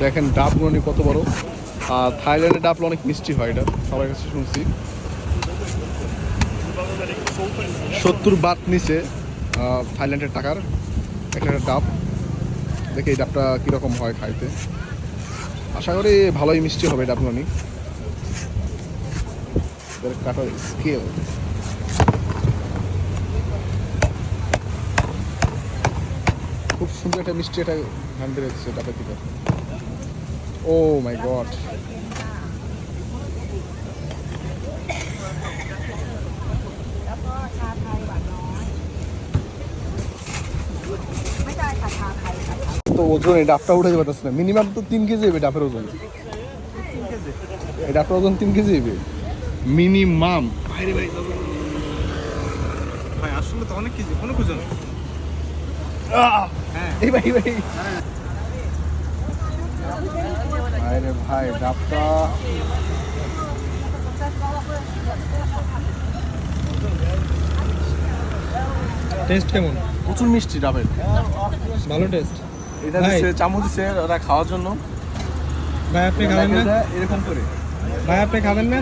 দেখেন ডাবগুলো কত বড়। আর থাইল্যান্ডের ডাবগুলো অনেক মিষ্টি হয়, এটা সবার কাছে শুনছি। 70 বাত নিচে থাইল্যান্ডের টাকার একটা ডাব। দেখে এই ডাবটা কীরকম হয় খাইতে, আশা করি ভালোই মিষ্টি হবে ডাবগুলো। কাটার স্কেল খুব সুন্দর, একটা মিষ্টি একটা ঘ্রাণ বেরোচ্ছে ডাবের দিকে। ও মাই গড, তো ওজন এই ডাবটা উঠে যাবে না, মিনিমাম তো 3 কেজি হবে ডাবের ওজন। এই ডাবটার ওজন 3 কেজি হবে মিনিমাম। ভাই আসলে তো অনেক কেজি, কোনো ওজন। এই ভাই ভাই আরে ভাই ডাবটা টেস্ট কেমন? প্রচুর মিষ্টি ডাবের, ভালো টেস্ট। এটা দিচ্ছে চামচ দিচ্ছে ওরা খাওয়ার জন্য। ভাই আপনি খাবেন না? এরকম করে ভাই আপনি খাবেন না?